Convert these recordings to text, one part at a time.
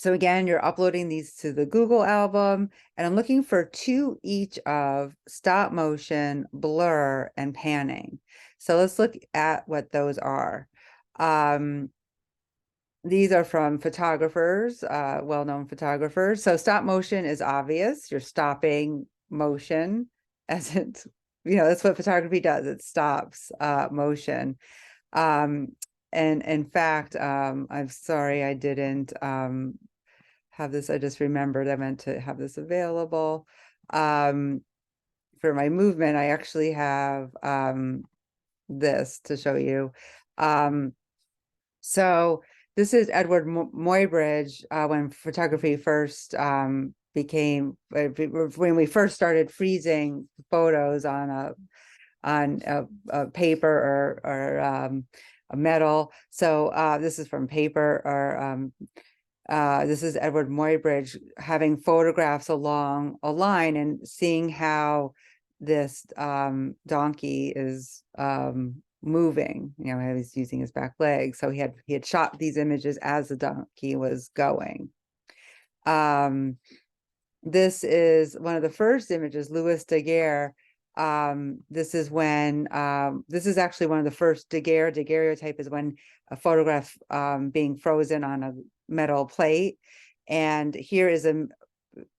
So again, you're uploading these to the Google album, and I'm looking for 2 each of stop motion, blur, and panning. So let's look at what those are. These are from photographers, well-known photographers. So stop motion is obvious. You're stopping motion as that's what photography does. It stops motion. And in fact, I'm sorry I didn't have this. I just remembered I meant to have this available. For my movement, I actually have this to show you. So this is Edward Muybridge when photography first became, when we first started freezing photos on a paper or a metal. So this is from paper, or this is Edward Muybridge having photographs along a line and seeing how this donkey is moving. He's using his back legs. So he had shot these images as the donkey was going. This is one of the first images, Louis Daguerre. This is when this is actually one of the first daguerreotype is when a photograph being frozen on a metal plate. And here is a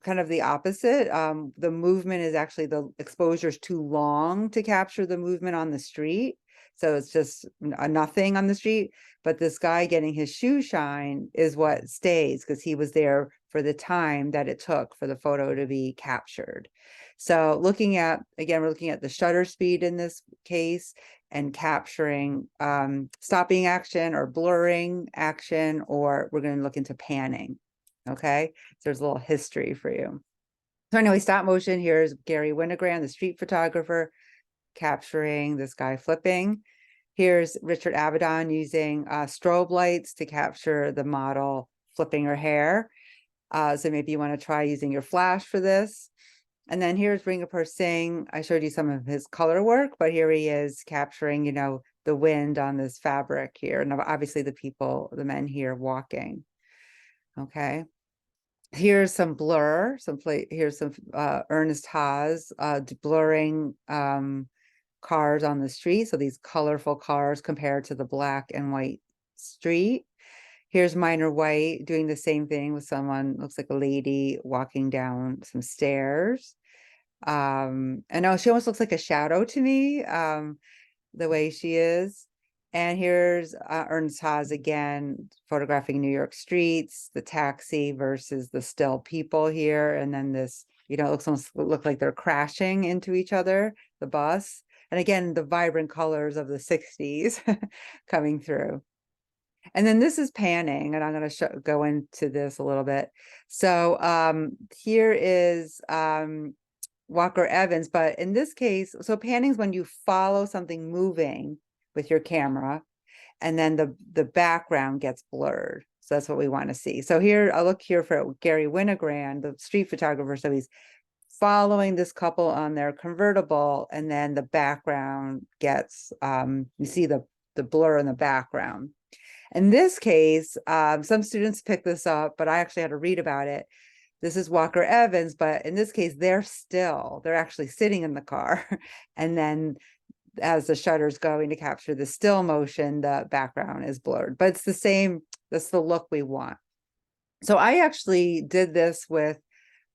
kind of the opposite. The movement is actually, the exposure is too long to capture the movement on the street. So it's just a nothing on the street, but this guy getting his shoe shine is what stays, because he was there for the time that it took for the photo to be captured. So again, we're looking at the shutter speed in this case and capturing stopping action or blurring action, or we're going to look into panning. Okay, so there's a little history for you. So anyway, stop motion, here's Gary Winogrand, the street photographer, capturing this guy flipping. Here's Richard Avedon using strobe lights to capture the model flipping her hair. So maybe you want to try using your flash for this. And then here's Ringapur Singh. I showed you some of his color work, but here he is capturing, the wind on this fabric here. And obviously the men here walking. Okay. Here's some blur, here's some Ernest Haas blurring cars on the street. So these colorful cars compared to the black and white street. Here's Minor White doing the same thing with someone, looks like a lady walking down some stairs. And no, she almost looks like a shadow to me, the way she is. And here's Ernst Haas again, photographing New York streets, the taxi versus the still people here. And then this, it looks almost like they're crashing into each other, the bus. And again, the vibrant colors of the 60s coming through. And then this is panning, and I'm going to go into this a little bit. So here is Walker Evans, but in this case, so panning is when you follow something moving with your camera, and then the background gets blurred. So that's what we want to see. So here, I'll look here for Gary Winogrand, the street photographer. So he's following this couple on their convertible, and then the background gets, you see the blur in the background. In this case, some students pick this up, but I actually had to read about it. This is Walker Evans, but in this case, they're actually sitting in the car. And then as the shutter's going to capture the still motion, the background is blurred, but it's the same, that's the look we want. So I actually did this with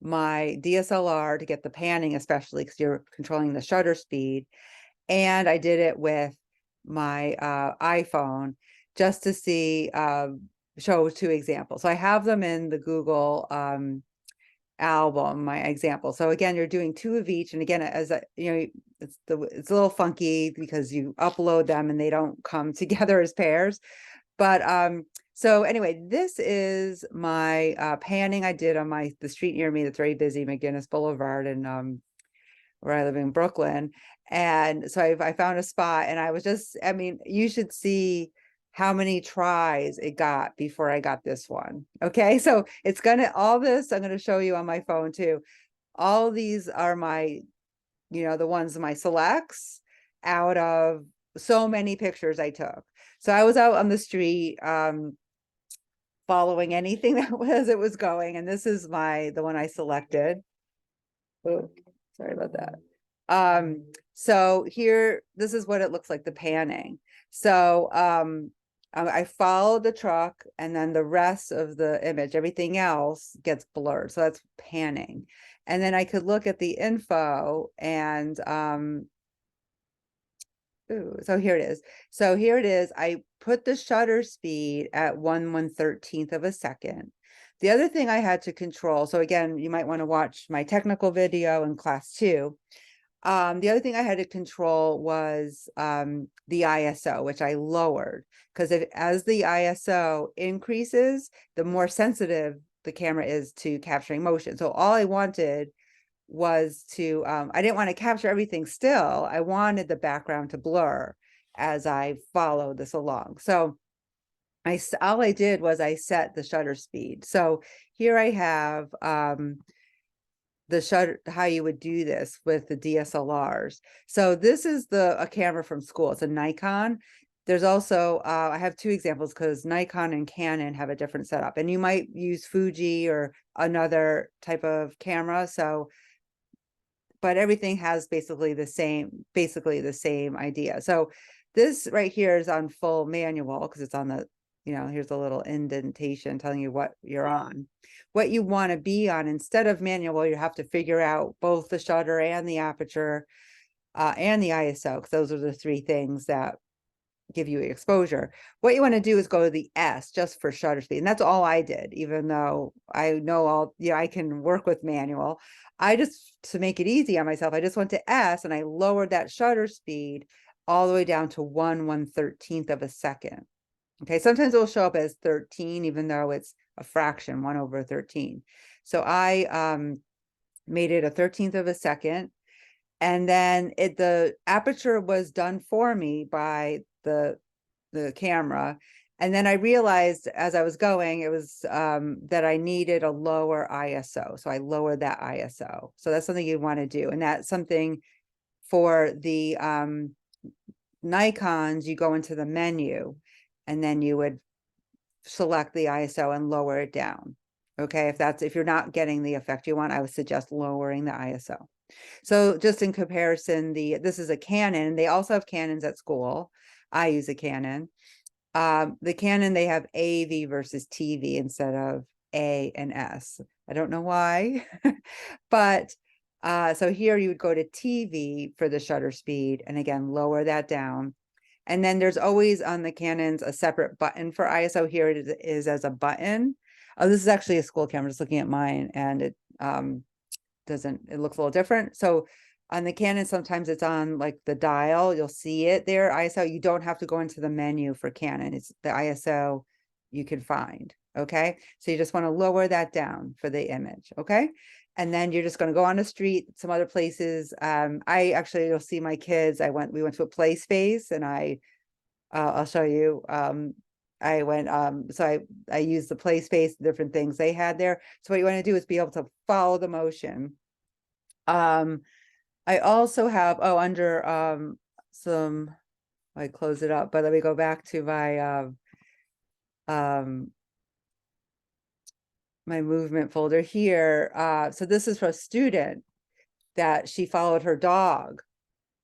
my DSLR to get the panning, especially because you're controlling the shutter speed. And I did it with my iPhone just to see, show 2 examples. So I have them in the Google album, my example. So again, you're doing 2 of each. And again, as it's a little funky because you upload them and they don't come together as pairs. But so anyway, this is my panning I did on the street near me that's very busy, McGinnis Boulevard, and where I live in Brooklyn. And so I found a spot, and I was just, you should see how many tries it got before I got this one. Okay, so all this I'm gonna show you on my phone too. All these are my, the ones, my selects out of so many pictures I took. So I was out on the street following anything that was it was going. And this is the one I selected. Oh, sorry about that. So here, this is what it looks like, the panning. So I followed the truck, and then the rest of the image, everything else gets blurred. So that's panning. And then I could look at the info and ooh, so here it is. So here it is. I put the shutter speed at 1/113th of a second. The other thing I had to control, so again, you might want to watch my technical video in class 2. The other thing I had to control was the ISO, which I lowered, because as the ISO increases, the more sensitive the camera is to capturing motion. So all I wanted was to, I didn't want to capture everything still. I wanted the background to blur as I followed this along. So all I did was I set the shutter speed. So here I have the shutter, how you would do this with the DSLRs. So this is a camera from school. It's a Nikon. There's also, I have 2 examples because Nikon and Canon have a different setup, and you might use Fuji or another type of camera. So, but everything has basically the same idea. So this right here is on full manual because it's on the, here's a little indentation telling you what you're on. What you want to be on instead of manual, you have to figure out both the shutter and the aperture and the ISO, because those are the 3 things that give you exposure. What you want to do is go to the S just for shutter speed. And that's all I did, even though I know I can work with manual. I just, to make it easy on myself, I just went to S and I lowered that shutter speed all the way down to 1/113th of a second. Okay, sometimes it will show up as 13, even though it's a fraction, 1/13. So I made it a 13th of a second. And then the aperture was done for me by the camera. And then I realized as I was going, it was that I needed a lower ISO. So I lowered that ISO. So that's something you want to do. And that's something for the Nikons, you go into the menu and then you would select the ISO and lower it down. Okay, if you're not getting the effect you want, I would suggest lowering the ISO. So just in comparison, this is a Canon. They also have Canons at school. I use a Canon. The Canon, they have AV versus TV instead of A and S. I don't know why, but so here you would go to TV for the shutter speed, and again, lower that down. And then there's always on the Canons a separate button for ISO. Here it is as a button. Oh, this is actually a school camera, just looking at mine, and it it looks a little different. So on the Canon, sometimes it's on like the dial, you'll see it there, ISO. You don't have to go into the menu for Canon. It's the ISO you can find. Okay, so you just want to lower that down for the image. Okay, and then you're just going to go on the street, some other places. You'll see my kids. We went to a play space, and I'll show you. I went, so I used the play space, different things they had there. So what you want to do is be able to follow the motion. I also have, under I close it up, but let me go back to my movement folder here. So this is for a student that she followed her dog.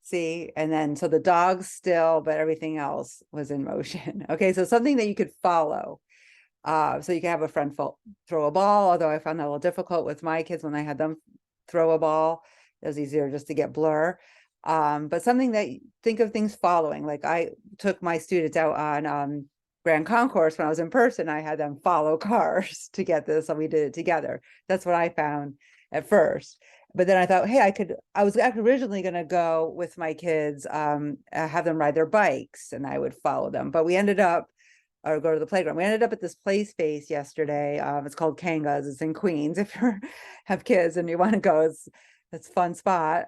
See, and then so the dog's still, but everything else was in motion. Okay, so something that you could follow. So you can have a friend throw a ball, although I found that a little difficult with my kids when I had them throw a ball. It was easier just to get blur. But something that think of things following, like I took my students out on Grand Concourse when I was in person. I had them follow cars to get this, so we did it together. That's what I found at first. But then I thought, hey, I was originally going to go with my kids, have them ride their bikes, and I would follow them. But we ended up, or go to the playground. We ended up at this play space yesterday. It's called Kanga's. It's in Queens. If you have kids and you want to go, it's a fun spot.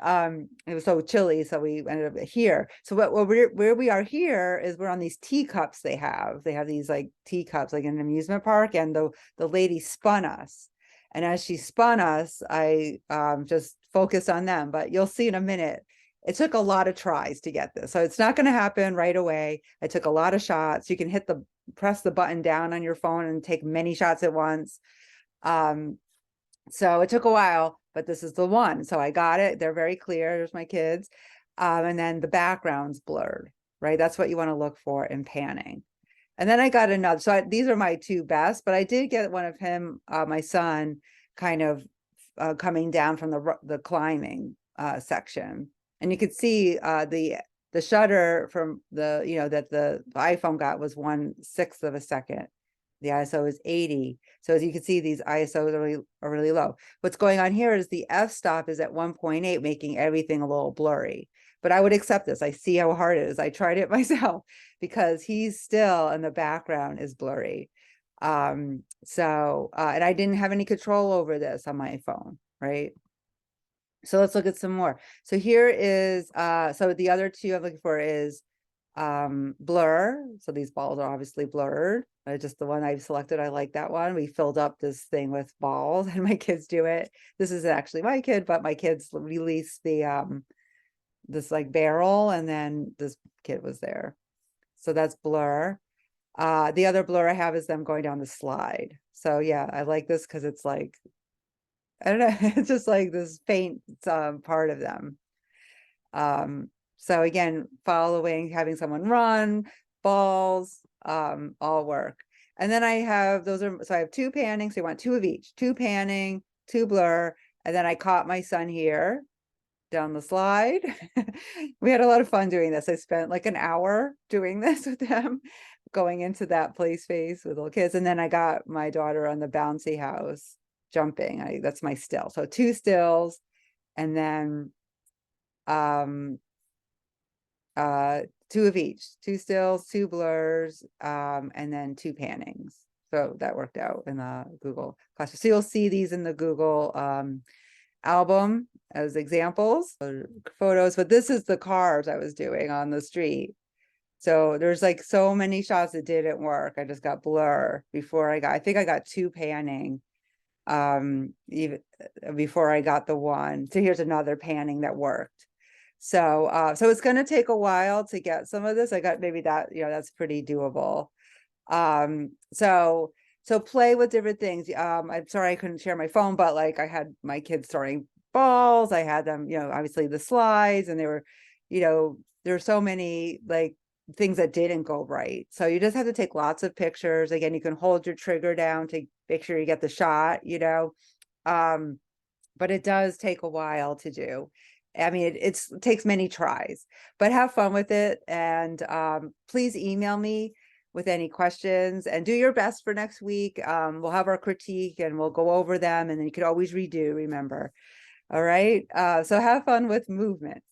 It was so chilly, so we ended up here. So where we are here is we're on these teacups they have. They have these like teacups, like in an amusement park, and the lady spun us. And as she spun us, I just focused on them. But you'll see in a minute, it took a lot of tries to get this. So it's not going to happen right away. I took a lot of shots. You can hit the press the button down on your phone and take many shots at once. So it took a while, but this is the one. So I got it. They're very clear. There's my kids. And then the background's blurred, right? That's what you want to look for in panning. And then I got another. So these are my two best, but I did get one of him, my son, kind of coming down from the climbing section. And you could see the shutter from the, that the iPhone got was 1/6 of a second. The ISO is 80. So as you can see, these ISOs are really low. What's going on here is the f-stop is at 1.8, making everything a little blurry. But I would accept this. I see how hard it is. I tried it myself because he's still in the background is blurry. And I didn't have any control over this on my phone, right? So let's look at some more. So here is, so the other two I'm looking for is blur. So these balls are obviously blurred. Just the one I've selected, I like that one. We filled up this thing with balls and my kids do it. This is actually my kid, but my kids released the this like barrel, and then this kid was there. So that's blur. The other blur I have is them going down the slide. So yeah, I like this because it's like, I don't know, it's just like this faint part of them. So again, following, having someone run, balls, all work. And then I have, so I have two panning, so you want two of each, two panning, two blur, and then I caught my son here down the slide. We had a lot of fun doing this. I spent like an hour doing this with them, going into that play space with little kids. And then I got my daughter on the bouncy house jumping. That's my still. So two stills, and then two of each, two stills, two blurs, and then two pannings. So that worked out in the Google class. So you'll see these in the Google album as examples, photos, but this is the cars I was doing on the street. So there's like so many shots that didn't work. I just got blur before I think I got two panning even before I got the one. So here's another panning that worked. So so it's going to take a while to get some of this. I got maybe that, that's pretty doable. So play with different things. I'm sorry I couldn't share my phone, but like I had my kids throwing balls. I had them, obviously the slides, and they were, there were so many like things that didn't go right. So you just have to take lots of pictures. Again, you can hold your trigger down to make sure you get the shot, but it does take a while to do. I mean, it takes many tries, but have fun with it. And please email me with any questions and do your best for next week. We'll have our critique and we'll go over them, and then you could always redo, remember. All right. So have fun with movement.